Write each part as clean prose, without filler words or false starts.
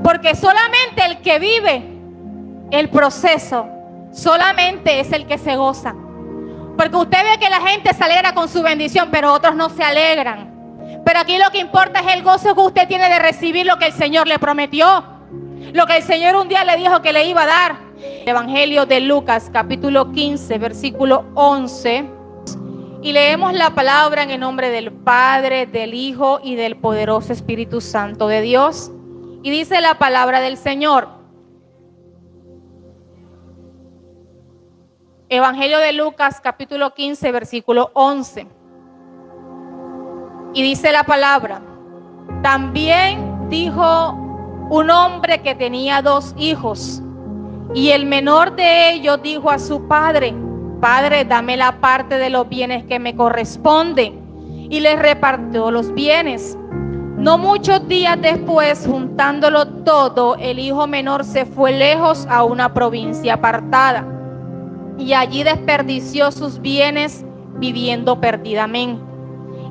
Porque solamente el que vive el proceso, solamente es el que se goza. Porque usted ve que la gente se alegra con su bendición, pero otros no se alegran. Pero aquí lo que importa es el gozo que usted tiene de recibir lo que el Señor le prometió, lo que el Señor un día le dijo que le iba a dar. Evangelio de Lucas, capítulo 15, versículo 11. Y leemos la palabra en el nombre del Padre, del Hijo y del poderoso Espíritu Santo de Dios. Y dice la palabra del Señor. Evangelio de Lucas, capítulo 15, versículo 11. Y dice la palabra: también dijo un hombre que tenía 2 hijos, y el menor de ellos dijo a su padre: Padre, dame la parte de los bienes que me corresponde. Y les repartió los bienes. No muchos días después, juntándolo todo, el hijo menor se fue lejos a una provincia apartada, y allí desperdició sus bienes viviendo perdidamente.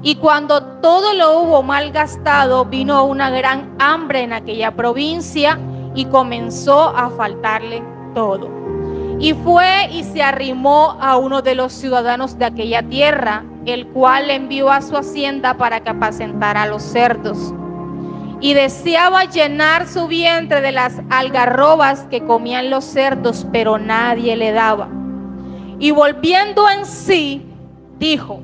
Y cuando todo lo hubo malgastado, vino una gran hambre en aquella provincia y comenzó a faltarle todo. Y fue y se arrimó a uno de los ciudadanos de aquella tierra, el cual le envió a su hacienda para que apacentara a los cerdos. Y deseaba llenar su vientre de las algarrobas que comían los cerdos, pero nadie le daba. Y volviendo en sí, dijo: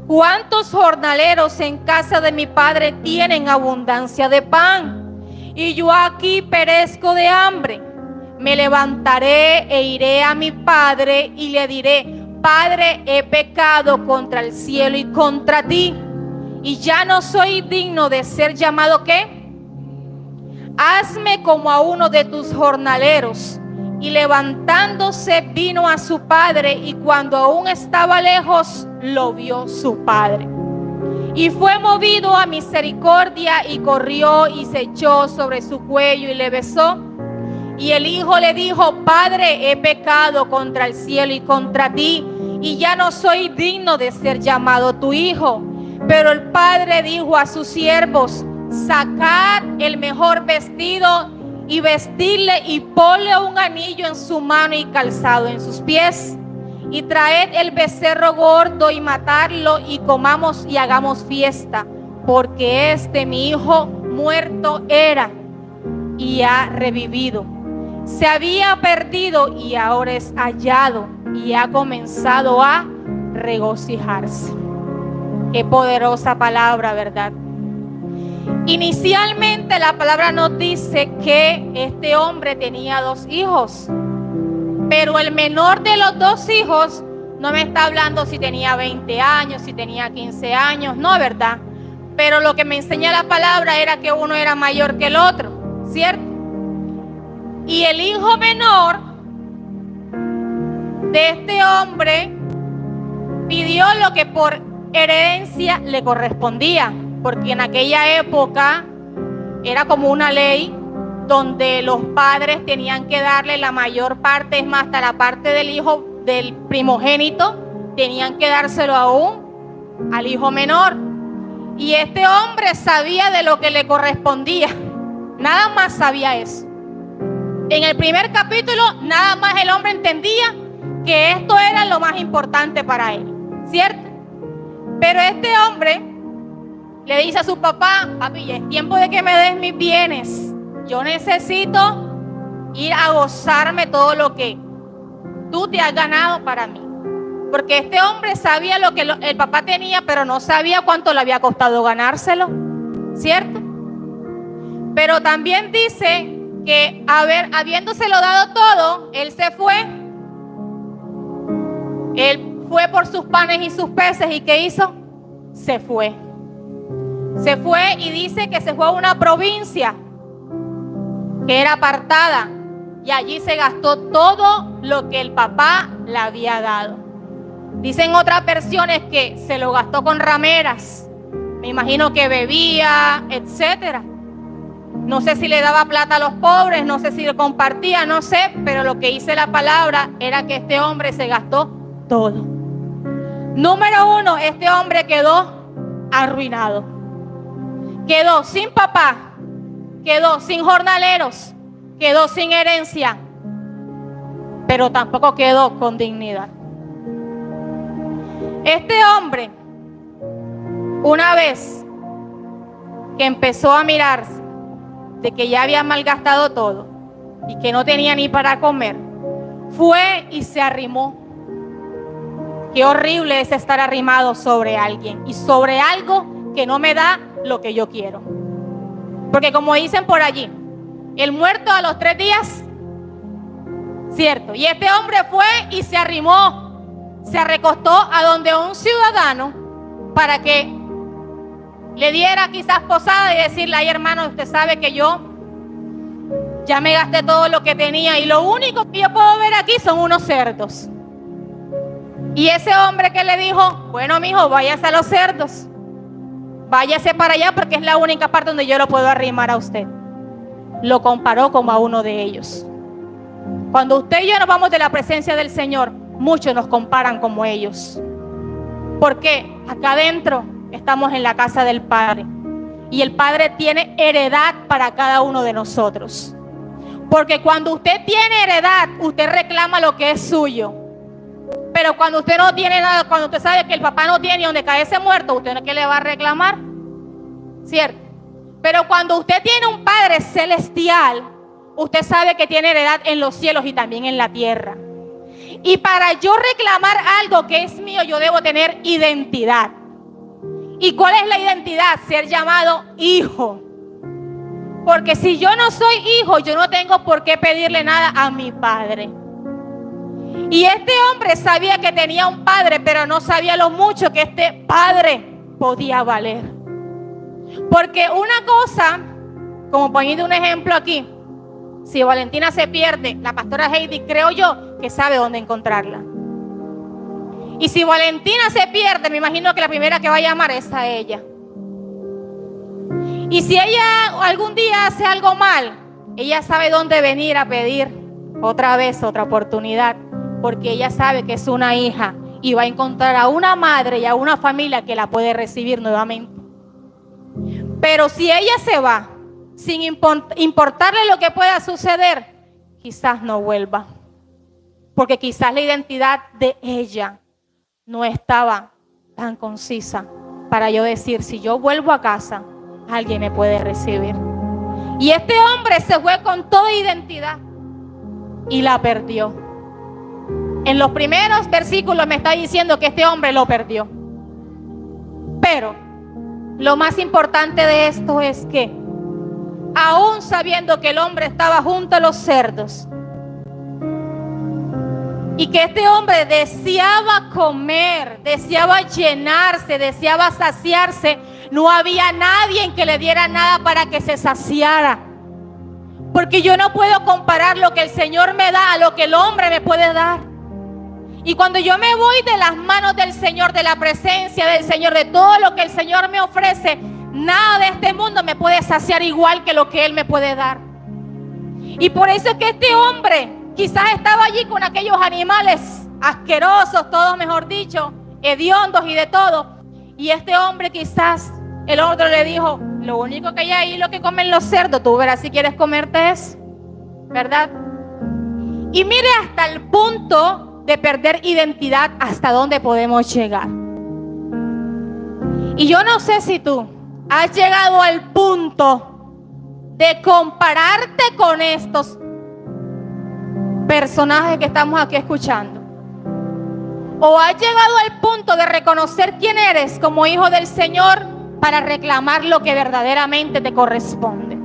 ¿cuántos jornaleros en casa de mi padre tienen abundancia de pan? Y yo aquí perezco de hambre. Me levantaré e iré a mi padre y le diré: Padre, he pecado contra el cielo y contra ti, y ya no soy digno de ser llamado ¿qué? Hazme como a uno de tus jornaleros. Y levantándose vino a su padre, y cuando aún estaba lejos, lo vio su padre. Y fue movido a misericordia, y corrió y se echó sobre su cuello y le besó. Y el hijo le dijo: Padre, he pecado contra el cielo y contra ti, y ya no soy digno de ser llamado tu hijo. Pero el padre dijo a sus siervos: sacad el mejor vestido y vestidle, y ponle un anillo en su mano y calzado en sus pies. Y traed el becerro gordo y matadlo, y comamos y hagamos fiesta, porque mi hijo muerto era y ha revivido. Se había perdido y ahora es hallado, y ha comenzado a regocijarse. Qué poderosa palabra, ¿verdad? Inicialmente la palabra nos dice que este hombre tenía 2 hijos, pero el menor de los 2 hijos no me está hablando si tenía 20 años, si tenía 15 años, no, ¿verdad? Pero lo que me enseña la palabra era que uno era mayor que el otro, ¿cierto? Y el hijo menor de este hombre pidió lo que por herencia le correspondía, porque en aquella época era como una ley donde los padres tenían que darle la mayor parte, es más, hasta la parte del hijo del primogénito, tenían que dárselo aún al hijo menor. Y este hombre sabía de lo que le correspondía, nada más sabía eso. En el primer capítulo, nada más el hombre entendía que esto era lo más importante para él, ¿cierto? Pero este hombre le dice a su papá: papi, ya es tiempo de que me des mis bienes. Yo necesito ir a gozarme todo lo que tú te has ganado para mí. Porque este hombre sabía lo que el papá tenía, pero no sabía cuánto le había costado ganárselo, ¿cierto? Pero también dice que habiéndoselo dado todo, él se fue. Él fue por sus panes y sus peces, ¿y qué hizo? Se fue. Se fue, y dice que se fue a una provincia que era apartada, y allí se gastó todo lo que el papá le había dado. Dicen otras versiones que se lo gastó con rameras. Me imagino que bebía, etcétera. No sé si le daba plata a los pobres, no sé si lo compartía, no sé, pero lo que dice la palabra era que este hombre se gastó todo. Número 1, este hombre quedó arruinado. Quedó sin papá, quedó sin jornaleros, quedó sin herencia, pero tampoco quedó con dignidad. Este hombre, una vez que empezó a mirarse de que ya había malgastado todo y que no tenía ni para comer, fue y se arrimó. Qué horrible es estar arrimado sobre alguien y sobre algo que no me da lo que yo quiero. Porque como dicen por allí, el muerto a los 3 días, cierto. Y este hombre fue y se arrimó, se recostó a donde un ciudadano para que le diera quizás posada y decirle: ay, hermano, usted sabe que yo ya me gasté todo lo que tenía y lo único que yo puedo ver aquí son unos cerdos. Y ese hombre que le dijo: bueno, mijo, váyase a los cerdos, váyase para allá porque es la única parte donde yo lo puedo arrimar a usted. Lo comparó como a uno de ellos. Cuando usted y yo nos vamos de la presencia del Señor, muchos nos comparan como ellos. Porque acá adentro estamos en la casa del Padre. Y el Padre tiene heredad para cada uno de nosotros. Porque cuando usted tiene heredad, usted reclama lo que es suyo. Pero cuando usted no tiene nada, cuando usted sabe que el papá no tiene donde caerse muerto, ¿usted no es que le va a reclamar? ¿Cierto? Pero cuando usted tiene un Padre celestial, usted sabe que tiene heredad en los cielos y también en la tierra. Y para yo reclamar algo que es mío, yo debo tener identidad. ¿Y cuál es la identidad? Ser llamado hijo. Porque si yo no soy hijo, yo no tengo por qué pedirle nada a mi Padre. Y este hombre sabía que tenía un padre, pero no sabía lo mucho que este padre podía valer. Porque una cosa, como poniendo un ejemplo aquí, si Valentina se pierde, la pastora Heidi, creo yo, que sabe dónde encontrarla. Y si Valentina se pierde, me imagino que la primera que va a llamar es a ella. Y si ella algún día hace algo mal, ella sabe dónde venir a pedir otra vez, otra oportunidad. Porque ella sabe que es una hija y va a encontrar a una madre y a una familia que la puede recibir nuevamente. Pero si ella se va sin importarle lo que pueda suceder, quizás no vuelva. Porque quizás la identidad de ella no estaba tan concisa para yo decir: si yo vuelvo a casa, alguien me puede recibir. Y este hombre se fue con toda identidad y la perdió. En los primeros versículos me está diciendo que este hombre lo perdió. Pero lo más importante de esto es que, aún sabiendo que el hombre estaba junto a los cerdos y que este hombre deseaba comer, deseaba llenarse, deseaba saciarse, no había nadie que le diera nada para que se saciara. Porque yo no puedo comparar lo que el Señor me da a lo que el hombre me puede dar. Y cuando yo me voy de las manos del Señor, de la presencia del Señor, de todo lo que el Señor me ofrece, nada de este mundo me puede saciar igual que lo que Él me puede dar. Y por eso es que este hombre quizás estaba allí con aquellos animales asquerosos, todos mejor dicho, hediondos y de todo. Y este hombre quizás, el otro le dijo: lo único que hay ahí es lo que comen los cerdos, tú verás si quieres comerte eso, ¿verdad? Y mire hasta el punto de perder identidad hasta dónde podemos llegar. Y yo no sé si tú has llegado al punto de compararte con estos personajes que estamos aquí escuchando, o has llegado al punto de reconocer quién eres como hijo del Señor para reclamar lo que verdaderamente te corresponde.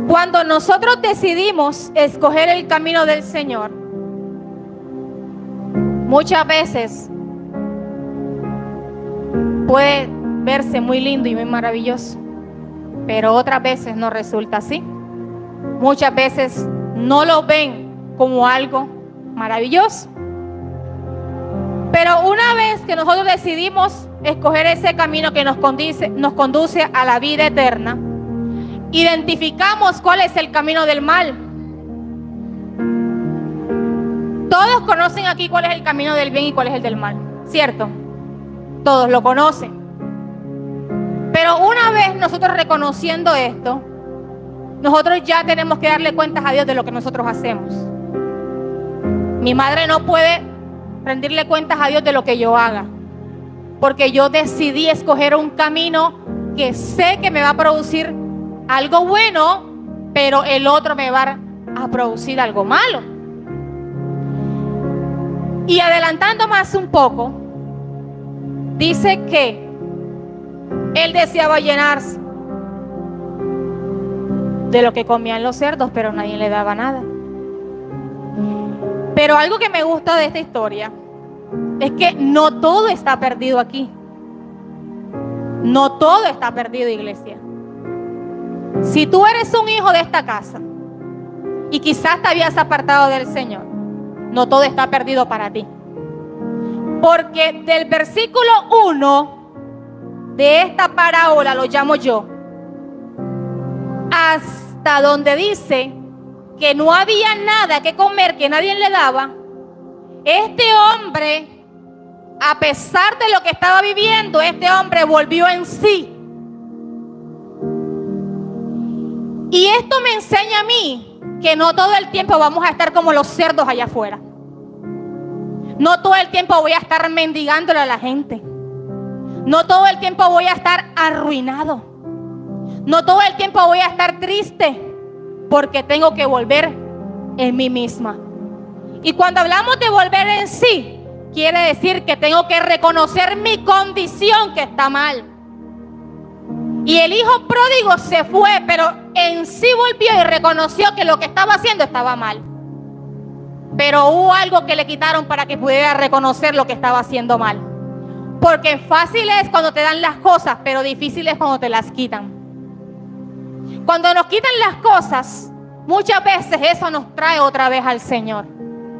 Cuando nosotros decidimos escoger el camino del Señor, muchas veces puede verse muy lindo y muy maravilloso, pero otras veces no resulta así. Muchas veces no lo ven como algo maravilloso. Pero una vez que nosotros decidimos escoger ese camino que nos conduce a la vida eterna, identificamos cuál es el camino del mal. Todos conocen aquí cuál es el camino del bien y cuál es el del mal, ¿cierto? Todos lo conocen. Pero nosotros reconociendo esto, nosotros ya tenemos que darle cuentas a Dios de lo que nosotros hacemos. Mi madre no puede rendirle cuentas a Dios de lo que yo haga, porque yo decidí escoger un camino que sé que me va a producir algo bueno, pero el otro me va a producir algo malo. Y adelantando más un poco, dice que él deseaba llenarse de lo que comían los cerdos, pero nadie le daba nada. Pero algo que me gusta de esta historia es que no todo está perdido aquí. No todo está perdido, iglesia. Si tú eres un hijo de esta casa y quizás te habías apartado del Señor, no todo está perdido para ti. Porque del versículo 1 de esta parábola, lo llamo yo, hasta donde dice que no había nada que comer, que nadie le daba, este hombre, a pesar de lo que estaba viviendo, este hombre volvió en sí. Y esto me enseña a mí que no todo el tiempo vamos a estar como los cerdos allá afuera. No todo el tiempo voy a estar mendigándole a la gente. No todo el tiempo voy a estar arruinado. No todo el tiempo voy a estar triste porque tengo que volver en mí misma. Y cuando hablamos de volver en sí, quiere decir que tengo que reconocer mi condición que está mal. Y el hijo pródigo se fue, pero en sí volvió y reconoció que lo que estaba haciendo estaba mal. Pero hubo algo que le quitaron para que pudiera reconocer lo que estaba haciendo mal. Porque fácil es cuando te dan las cosas, pero difícil es cuando te las quitan. Cuando nos quitan las cosas, muchas veces eso nos trae otra vez al Señor.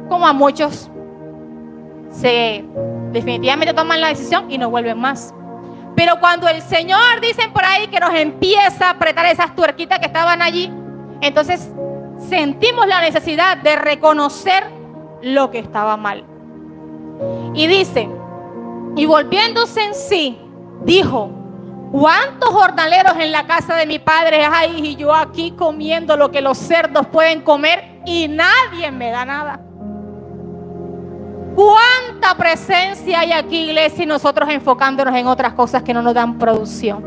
Como a muchos definitivamente toman la decisión y no vuelven más. Pero cuando el Señor, dicen por ahí, que nos empieza a apretar esas tuerquitas que estaban allí, entonces sentimos la necesidad de reconocer lo que estaba mal. Y dice, y volviéndose en sí, dijo: ¿cuántos jornaleros en la casa de mi padre hay? Y yo aquí comiendo lo que los cerdos pueden comer y nadie me da nada. ¿Cuánta presencia hay aquí, iglesia, y nosotros enfocándonos en otras cosas que no nos dan producción?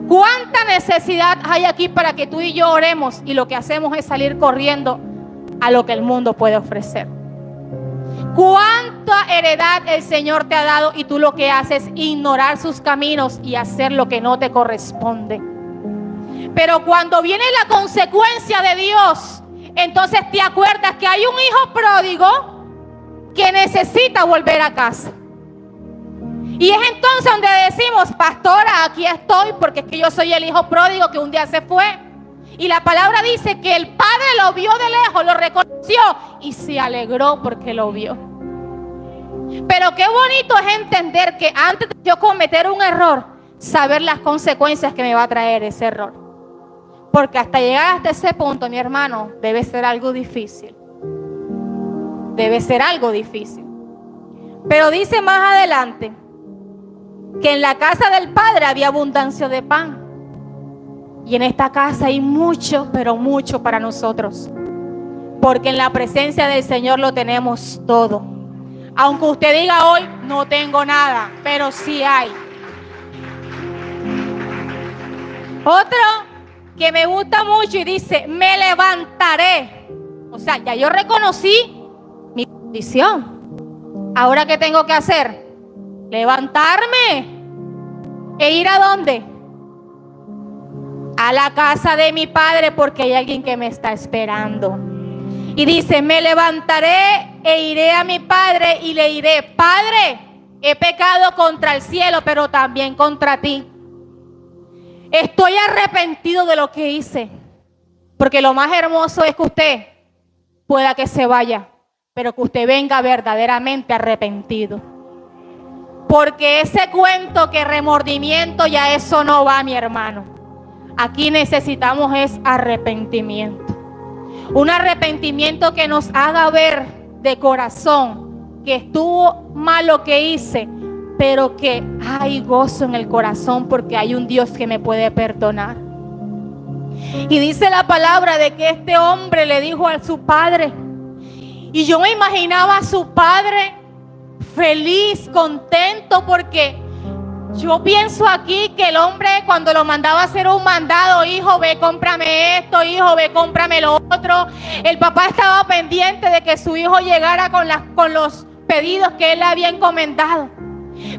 ¿Cuánta necesidad hay aquí para que tú y yo oremos y lo que hacemos es salir corriendo a lo que el mundo puede ofrecer? ¿Cuánta heredad el Señor te ha dado y tú lo que haces es ignorar sus caminos y hacer lo que no te corresponde? Pero cuando viene la consecuencia de Dios, entonces te acuerdas que hay un hijo pródigo que necesita volver a casa. Y es entonces donde decimos: pastora, aquí estoy porque es que yo soy el hijo pródigo que un día se fue. Y la palabra dice que el padre lo vio de lejos, lo reconoció y se alegró porque lo vio. Pero qué bonito es entender que antes de yo cometer un error, saber las consecuencias que me va a traer ese error. Porque hasta llegar hasta ese punto, mi hermano, debe ser algo difícil. Debe ser algo difícil. Pero dice más adelante que en la casa del padre había abundancia de pan. Y en esta casa hay mucho, pero mucho para nosotros. Porque en la presencia del Señor lo tenemos todo. Aunque usted diga hoy: no tengo nada, pero sí hay. Otro que me gusta mucho y dice: me levantaré. O sea, ya yo reconocí mi condición. ¿Ahora qué tengo que hacer? Levantarme e ir ¿a dónde? A la casa de mi padre, porque hay alguien que me está esperando. Y dice: me levantaré e iré a mi padre y le diré: Padre, he pecado contra el cielo, pero también contra ti. Estoy arrepentido de lo que hice. Porque lo más hermoso es que usted pueda que se vaya, pero que usted venga verdaderamente arrepentido. Porque ese cuento que remordimiento, ya eso no va, mi hermano. Aquí necesitamos es arrepentimiento. Un arrepentimiento que nos haga ver de corazón que estuvo mal lo que hice, pero que hay gozo en el corazón porque hay un Dios que me puede perdonar. Y dice la palabra de que este hombre le dijo a su padre, y yo me imaginaba a su padre feliz, contento, porque yo pienso aquí que el hombre cuando lo mandaba a hacer un mandado, hijo, ve, cómprame esto, hijo, ve, cómprame lo otro. El papá estaba pendiente de que su hijo llegara con los pedidos que él le había encomendado.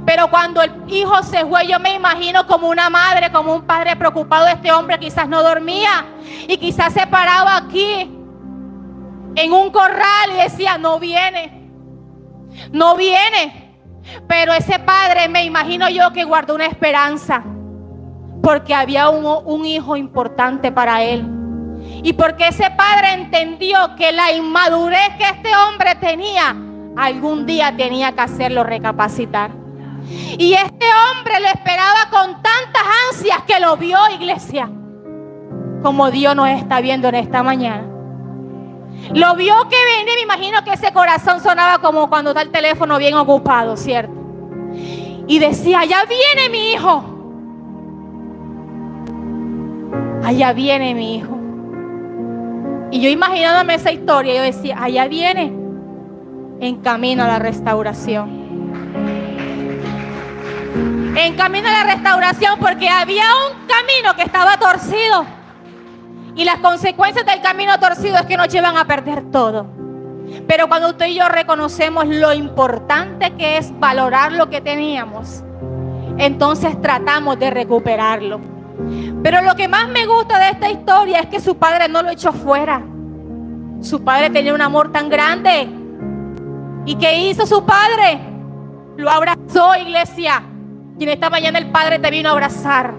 Pero cuando el hijo se fue, yo me imagino como una madre, como un padre preocupado de este hombre. Quizás no dormía y quizás se paraba aquí en un corral y decía, no viene, no viene. Pero ese padre, me imagino yo, que guardó una esperanza, porque había un hijo importante para él. Y porque ese padre entendió que la inmadurez que este hombre tenía, algún día tenía que hacerlo recapacitar. Y este hombre lo esperaba con tantas ansias que lo vio, iglesia, como Dios nos está viendo en esta mañana. Lo vio que venía, me imagino que ese corazón sonaba como cuando está el teléfono bien ocupado, ¿cierto? Y decía, allá viene mi hijo. Allá viene mi hijo. Y yo imaginándome esa historia, yo decía, allá viene en camino a la restauración. En camino a la restauración, porque había un camino que estaba torcido. Y las consecuencias del camino torcido es que nos llevan a perder todo. Pero cuando usted y yo reconocemos lo importante que es valorar lo que teníamos, entonces tratamos de recuperarlo. Pero lo que más me gusta de esta historia es que su padre no lo echó fuera. Su padre tenía un amor tan grande. ¿Y qué hizo su padre? Lo abrazó, iglesia. Y en esta mañana el padre te vino a abrazar.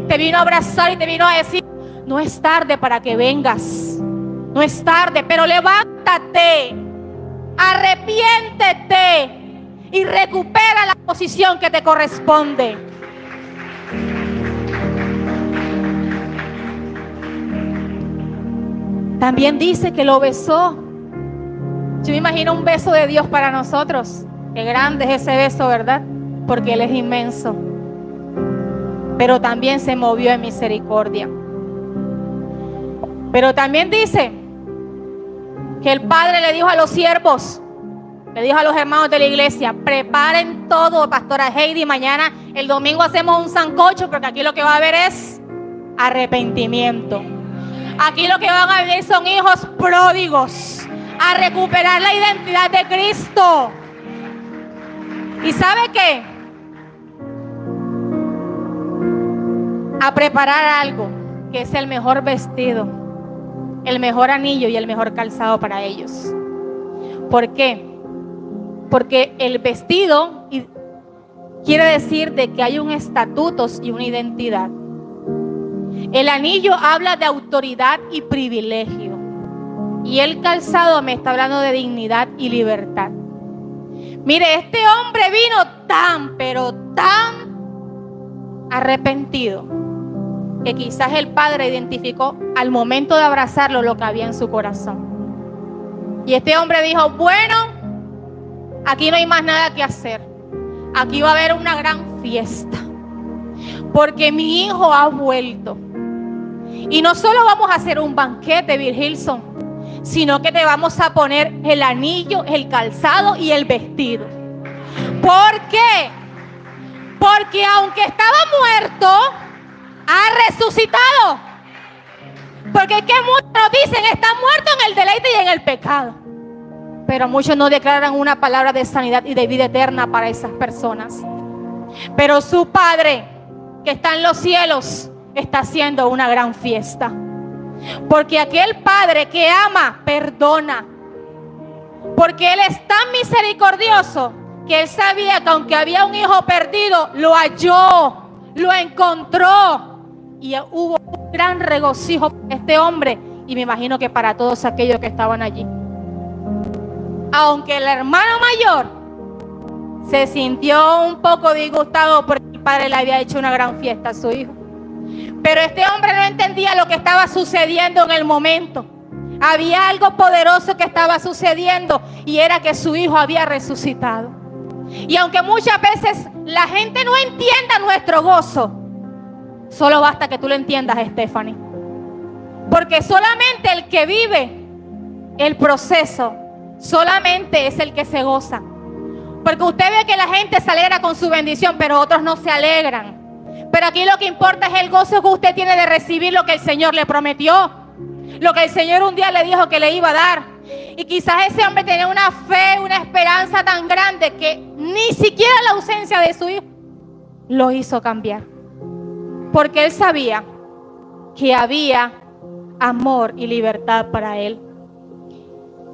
Te vino a abrazar y te vino a decir, no es tarde para que vengas. No es tarde, pero levántate, arrepiéntete y recupera la posición que te corresponde. También dice que lo besó. Yo me imagino un beso de Dios para nosotros. Qué grande es ese beso, ¿verdad? Porque Él es inmenso. Pero también se movió en misericordia. Pero también dice que el padre le dijo a los siervos, le dijo a los hermanos de la iglesia, preparen todo, pastora Heidi, mañana, el domingo hacemos un sancocho, porque aquí lo que va a haber es arrepentimiento. Aquí lo que van a venir son hijos pródigos a recuperar la identidad de Cristo. ¿Y sabe qué? A preparar algo que es el mejor vestido, el mejor anillo y el mejor calzado para ellos. ¿Por qué? Porque el vestido quiere decir de que hay un estatutos y una identidad. El anillo habla de autoridad y privilegio. Y el calzado me está hablando de dignidad y libertad. Mire, este hombre vino tan, pero tan arrepentido, que quizás el padre identificó al momento de abrazarlo lo que había en su corazón. Y este hombre dijo, bueno, aquí no hay más nada que hacer. Aquí va a haber una gran fiesta, porque mi hijo ha vuelto. Y no solo vamos a hacer un banquete, Virgilson, sino que te vamos a poner el anillo, el calzado y el vestido. ¿Por qué? Porque aunque estaba muerto, ha resucitado. Porque es que muchos nos dicen, está muerto en el deleite y en el pecado. Pero muchos no declaran una palabra de sanidad y de vida eterna para esas personas. Pero su Padre, que está en los cielos, está haciendo una gran fiesta. Porque aquel Padre que ama, perdona. Porque Él es tan misericordioso que Él sabía que aunque había un hijo perdido, lo halló, lo encontró. Y hubo un gran regocijo para este hombre, y me imagino que para todos aquellos que estaban allí. Aunque el hermano mayor se sintió un poco disgustado porque el padre le había hecho una gran fiesta a su hijo. Pero este hombre no entendía lo que estaba sucediendo en el momento. Había algo poderoso que estaba sucediendo, y era que su hijo había resucitado. Y aunque muchas veces la gente no entienda nuestro gozo, solo basta que tú lo entiendas, Stephanie. Porque solamente el que vive el proceso, solamente es el que se goza. Porque usted ve que la gente se alegra con su bendición, pero otros no se alegran. Pero aquí lo que importa es el gozo que usted tiene de recibir lo que el Señor le prometió, lo que el Señor un día le dijo que le iba a dar. Y quizás ese hombre tenía una fe, una esperanza tan grande que ni siquiera la ausencia de su hijo lo hizo cambiar. Porque él sabía que había amor y libertad para él.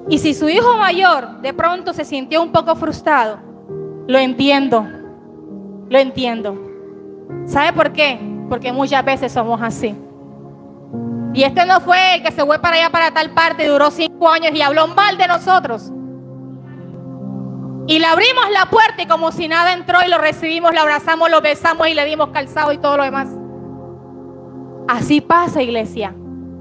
Y si su hijo mayor de pronto se sintió un poco frustrado, lo entiendo. ¿Sabe por qué? Porque muchas veces somos así. Y este no fue el que se fue para allá, para tal parte, duró 5 años y habló mal de nosotros. Y le abrimos la puerta y como si nada entró y lo recibimos, lo abrazamos, lo besamos y le dimos calzado y todo lo demás. Así pasa, iglesia.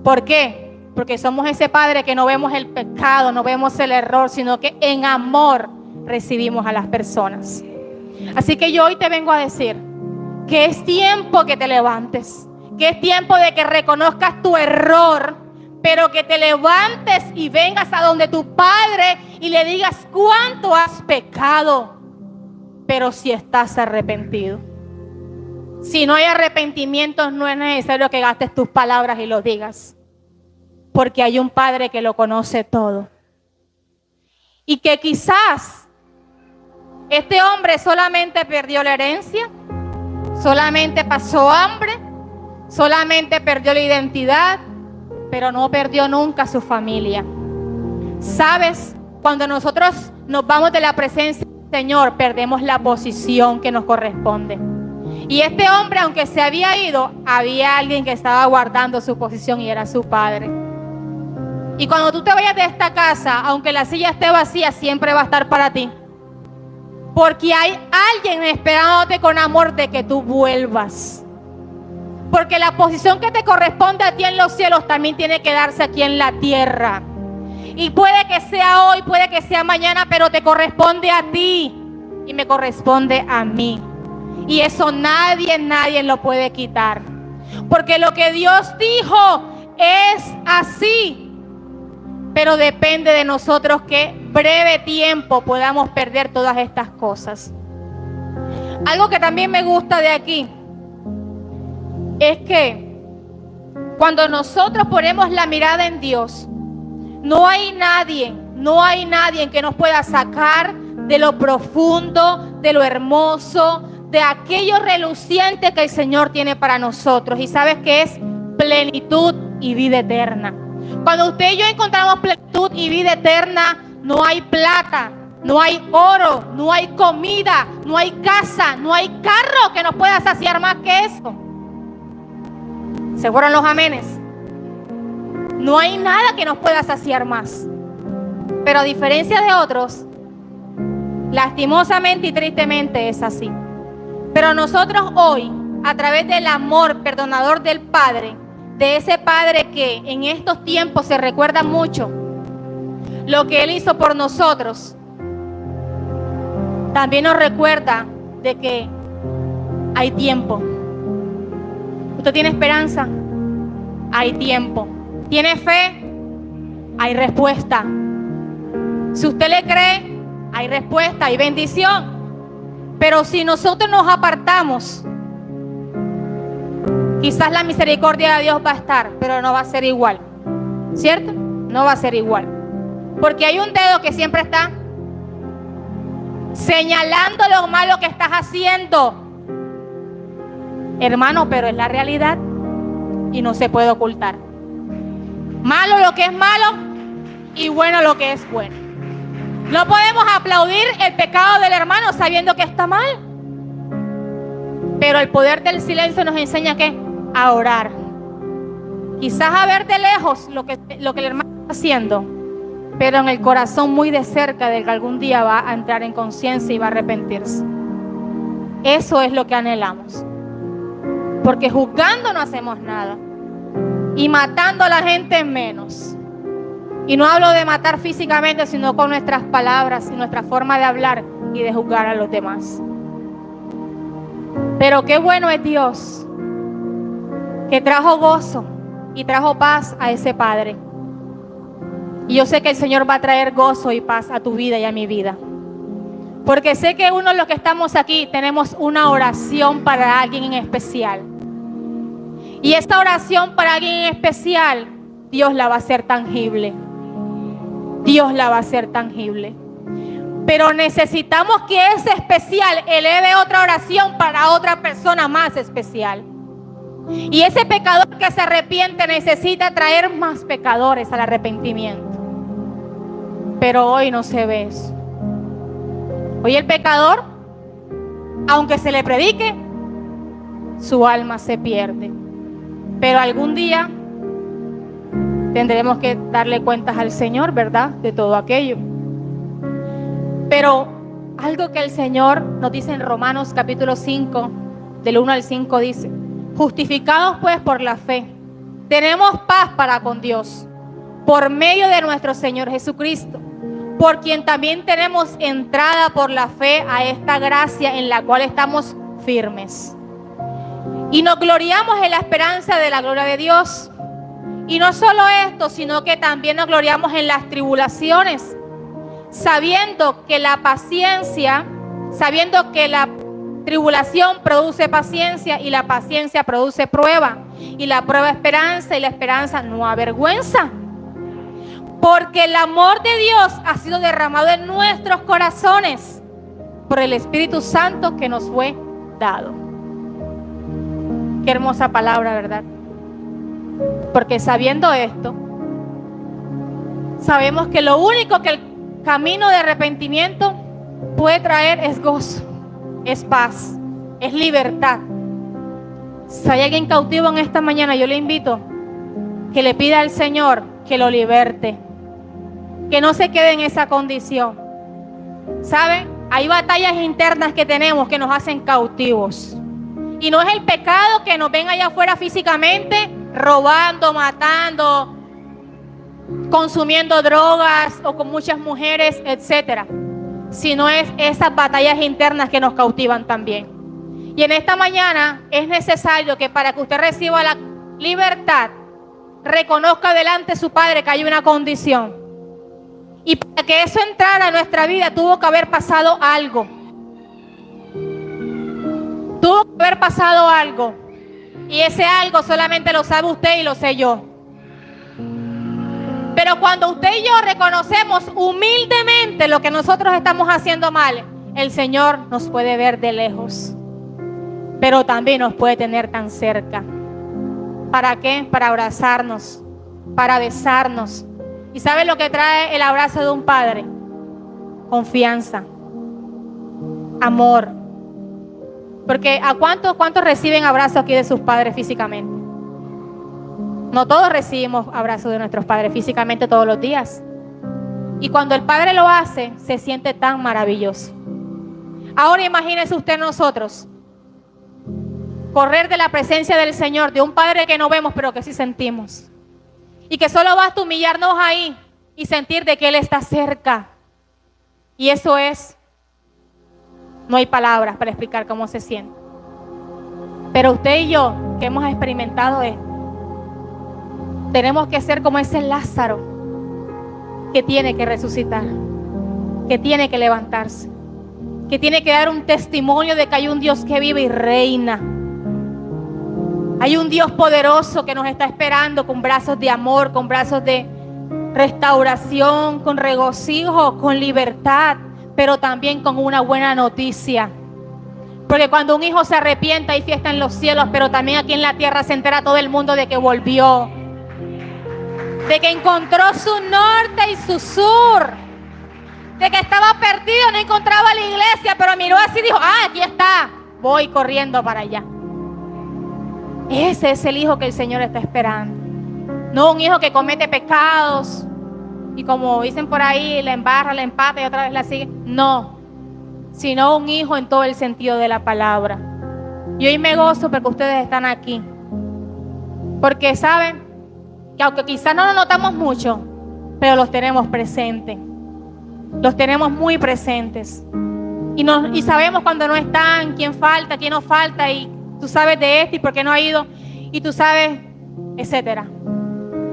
¿Por qué? Porque somos ese padre que no vemos el pecado, no vemos el error, sino que en amor recibimos a las personas. Así que yo hoy te vengo a decir que es tiempo que te levantes, que es tiempo de que reconozcas tu error, pero que te levantes y vengas a donde tu padre y le digas cuánto has pecado, pero si estás arrepentido. Si no hay arrepentimientos, no es necesario que gastes tus palabras y lo digas, porque hay un padre que lo conoce todo. Y que quizás este hombre solamente perdió la herencia, solamente pasó hambre, solamente perdió la identidad, pero no perdió nunca su familia. ¿Sabes? Cuando nosotros nos vamos de la presencia del Señor, perdemos la posición que nos corresponde. Y este hombre, aunque se había ido, había alguien que estaba guardando su posición y era su padre. Y cuando tú te vayas de esta casa, aunque la silla esté vacía, siempre va a estar para ti. Porque hay alguien esperándote con amor de que tú vuelvas. Porque la posición que te corresponde a ti en los cielos también tiene que darse aquí en la tierra. Y puede que sea hoy, puede que sea mañana, pero te corresponde a ti y me corresponde a mí. Y eso nadie lo puede quitar. Porque lo que Dios dijo es así. Pero depende de nosotros que breve tiempo podamos perder todas estas cosas. Algo que también me gusta de aquí es que cuando nosotros ponemos la mirada en Dios, no hay nadie que nos pueda sacar de lo profundo, de lo hermoso, de aquello reluciente que el Señor tiene para nosotros. Y sabes que es plenitud y vida eterna. Cuando usted y yo encontramos plenitud y vida eterna, no hay plata, no hay oro, no hay comida, no hay casa, no hay carro que nos pueda saciar más que eso. ¿Se fueron los amenes? No hay nada que nos pueda saciar más. Pero a diferencia de otros, lastimosamente y tristemente es así. Pero nosotros hoy, a través del amor perdonador del Padre, de ese Padre que en estos tiempos se recuerda mucho lo que Él hizo por nosotros, también nos recuerda de que hay tiempo. ¿Usted tiene esperanza? Hay tiempo. ¿Tiene fe? Hay respuesta. Si usted le cree, hay respuesta, hay bendición. Pero si nosotros nos apartamos, quizás la misericordia de Dios va a estar, pero no va a ser igual. ¿Cierto? No va a ser igual. Porque hay un dedo que siempre está señalando lo malo que estás haciendo. Hermano, pero es la realidad y no se puede ocultar. Malo lo que es malo y bueno lo que es bueno. No podemos aplaudir el pecado del hermano sabiendo que está mal. Pero el poder del silencio nos enseña ¿qué? A orar. Quizás a ver de lejos lo que el hermano está haciendo, pero en el corazón muy de cerca de que algún día va a entrar en conciencia y va a arrepentirse. Eso es lo que anhelamos. Porque juzgando no hacemos nada. Y matando a la gente menos. Y no hablo de matar físicamente, sino con nuestras palabras y nuestra forma de hablar. y de juzgar a los demás. Pero qué bueno es Dios, que trajo gozo y trajo paz a ese padre. Y yo sé que el Señor va a traer gozo y paz a tu vida y a mi vida. Porque sé que uno de los que estamos aquí tenemos una oración para alguien en especial. Y esta oración para alguien en especial, Dios la va a hacer tangible. Dios la va a hacer tangible. Pero necesitamos que ese especial eleve otra oración para otra persona más especial. Y ese pecador que se arrepiente necesita traer más pecadores al arrepentimiento. Pero hoy no se ve eso. Hoy el pecador, aunque se le predique, su alma se pierde. Pero algún día tendremos que darle cuentas al Señor, ¿verdad? De todo aquello. Pero algo que el Señor nos dice en Romanos capítulo 5, del 1 al 5 dice: justificados pues por la fe, tenemos paz para con Dios, por medio de nuestro Señor Jesucristo, por quien también tenemos entrada por la fe a esta gracia en la cual estamos firmes. Y nos gloriamos en la esperanza de la gloria de Dios. Y no solo esto, sino que también nos gloriamos en las tribulaciones, sabiendo que la tribulación produce paciencia, y la paciencia produce prueba, y la prueba esperanza, y la esperanza no avergüenza. Porque el amor de Dios ha sido derramado en nuestros corazones por el Espíritu Santo que nos fue dado. Qué hermosa palabra, ¿verdad? Porque sabiendo esto, sabemos que lo único que el camino de arrepentimiento puede traer es gozo, es paz, es libertad. Si hay alguien cautivo en esta mañana, yo le invito que le pida al Señor que lo liberte, que no se quede en esa condición. ¿Saben? Hay batallas internas que tenemos que nos hacen cautivos. Y no es el pecado que nos ven allá afuera físicamente, robando, matando, consumiendo drogas o con muchas mujeres, etcétera, sino es esas batallas internas que nos cautivan también. Y en esta mañana es necesario que para que usted reciba la libertad, reconozca delante de su Padre que hay una condición. Y para que eso entrara a nuestra vida tuvo que haber pasado algo. Tuvo que haber pasado algo. Y ese algo solamente lo sabe usted y lo sé yo. Pero cuando usted y yo reconocemos humildemente lo que nosotros estamos haciendo mal, el Señor nos puede ver de lejos, pero también nos puede tener tan cerca. ¿Para qué? Para abrazarnos, para besarnos. ¿Y sabe lo que trae el abrazo de un padre? Confianza, amor. Porque ¿a cuántos reciben abrazos aquí de sus padres físicamente? No todos recibimos abrazos de nuestros padres físicamente todos los días. Y cuando el Padre lo hace, se siente tan maravilloso. Ahora imagínese usted nosotros correr de la presencia del Señor, de un Padre que no vemos pero que sí sentimos. Y que solo basta humillarnos ahí y sentir de que Él está cerca. Y eso es, no hay palabras para explicar cómo se siente. Pero usted y yo, que hemos experimentado esto, tenemos que ser como ese Lázaro que tiene que resucitar, que tiene que levantarse, que tiene que dar un testimonio de que hay un Dios que vive y reina. Hay un Dios poderoso que nos está esperando con brazos de amor, con brazos de restauración, con regocijo, con libertad, pero también con una buena noticia. Porque cuando un hijo se arrepiente hay fiesta en los cielos, pero también aquí en la tierra se entera todo el mundo de que volvió, de que encontró su norte y su sur, de que estaba perdido, no encontraba la iglesia, pero miró así y dijo: aquí está, voy corriendo para allá. Ese es el hijo que el Señor está esperando. No un hijo que comete pecados y, como dicen por ahí, la embarra, la empata y otra vez la sigue. No, sino un hijo en todo el sentido de la palabra. Y hoy me gozo porque ustedes están aquí, porque saben que aunque quizás no lo notamos mucho, pero los tenemos presentes. Los tenemos muy presentes. Y sabemos cuando no están, quién falta, quién no falta, y tú sabes de este y por qué no ha ido, y tú sabes, etcétera.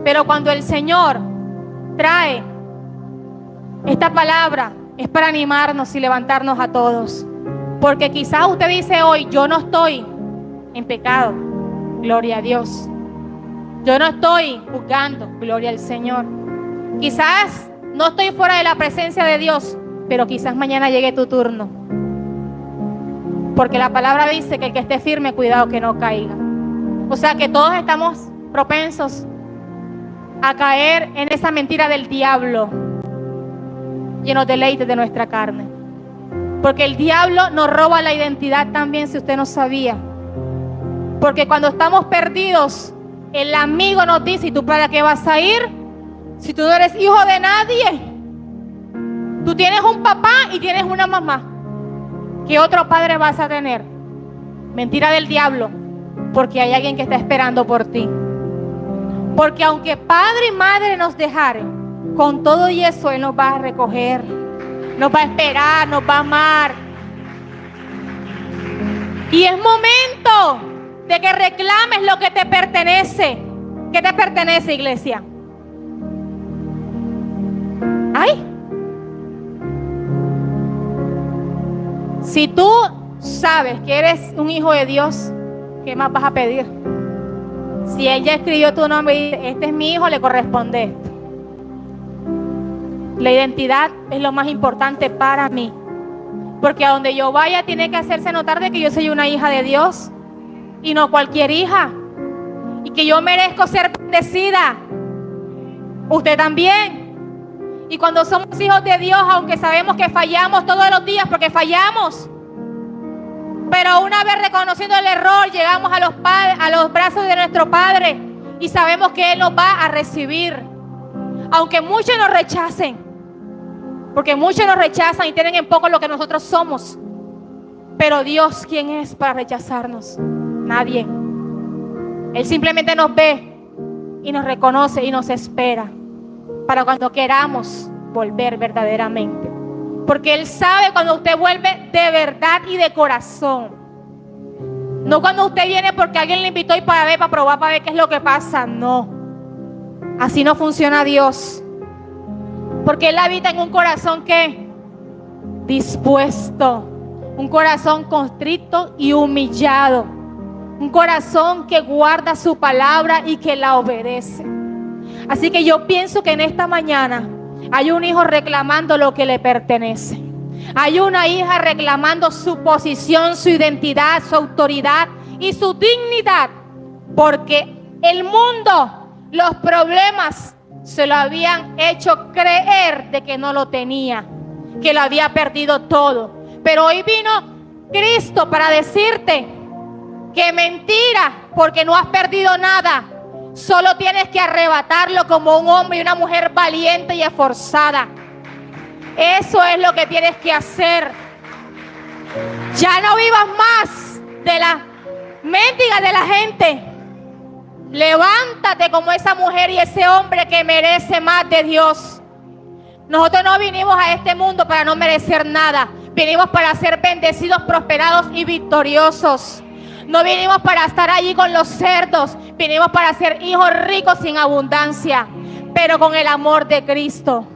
Pero cuando el Señor trae esta palabra, es para animarnos y levantarnos a todos. Porque quizás usted dice hoy, yo no estoy en pecado, gloria a Dios. Yo no estoy juzgando, gloria al Señor. Quizás no estoy fuera de la presencia de Dios, pero quizás mañana llegue tu turno. Porque la palabra dice que el que esté firme, cuidado que no caiga. O sea que todos estamos propensos a caer en esa mentira del diablo y en los deleites de nuestra carne. Porque el diablo nos roba la identidad también, si usted no sabía. Porque cuando estamos perdidos, el amigo nos dice, ¿y tú para qué vas a ir? Si tú no eres hijo de nadie. Tú tienes un papá y tienes una mamá. ¿Qué otro padre vas a tener? Mentira del diablo. Porque hay alguien que está esperando por ti. Porque aunque padre y madre nos dejaren, con todo y eso Él nos va a recoger, nos va a esperar, nos va a amar. Y es momento de que reclames lo que te pertenece. ¿Qué te pertenece, iglesia? ¡Ay! Si tú sabes que eres un hijo de Dios, ¿qué más vas a pedir? Si Él ya escribió tu nombre y dice, este es mi hijo, le corresponde esto. La identidad es lo más importante para mí. Porque a donde yo vaya tiene que hacerse notar de que yo soy una hija de Dios y no cualquier hija. Y que yo merezco ser bendecida. Usted también. Y cuando somos hijos de Dios, aunque sabemos que fallamos todos los días, porque fallamos, pero una vez reconociendo el error, llegamos a los brazos de nuestro Padre y sabemos que Él nos va a recibir. Aunque muchos nos rechacen, porque muchos nos rechazan y tienen en poco lo que nosotros somos. Pero Dios, ¿quién es para rechazarnos? Nadie. Él simplemente nos ve y nos reconoce y nos espera para cuando queramos volver verdaderamente. Porque Él sabe cuando usted vuelve de verdad y de corazón. No cuando usted viene porque alguien le invitó y para ver, para probar, para ver qué es lo que pasa. No. Así no funciona Dios. Porque Él habita en un corazón que dispuesto. Un corazón contrito y humillado. Un corazón que guarda su palabra y que la obedece. Así que yo pienso que en esta mañana hay un hijo reclamando lo que le pertenece. Hay una hija reclamando su posición, su identidad, su autoridad y su dignidad. Porque el mundo, los problemas, se lo habían hecho creer de que no lo tenía, que lo había perdido todo. Pero hoy vino Cristo para decirte que mentira, porque no has perdido nada. Solo tienes que arrebatarlo como un hombre y una mujer valiente y esforzada. Eso es lo que tienes que hacer. Ya no vivas más de la mendiga de la gente. Levántate como esa mujer y ese hombre que merece más de Dios. Nosotros no vinimos a este mundo para no merecer nada. Vinimos para ser bendecidos, prosperados y victoriosos. No vinimos para estar allí con los cerdos. Vinimos para ser hijos ricos sin abundancia, pero con el amor de Cristo.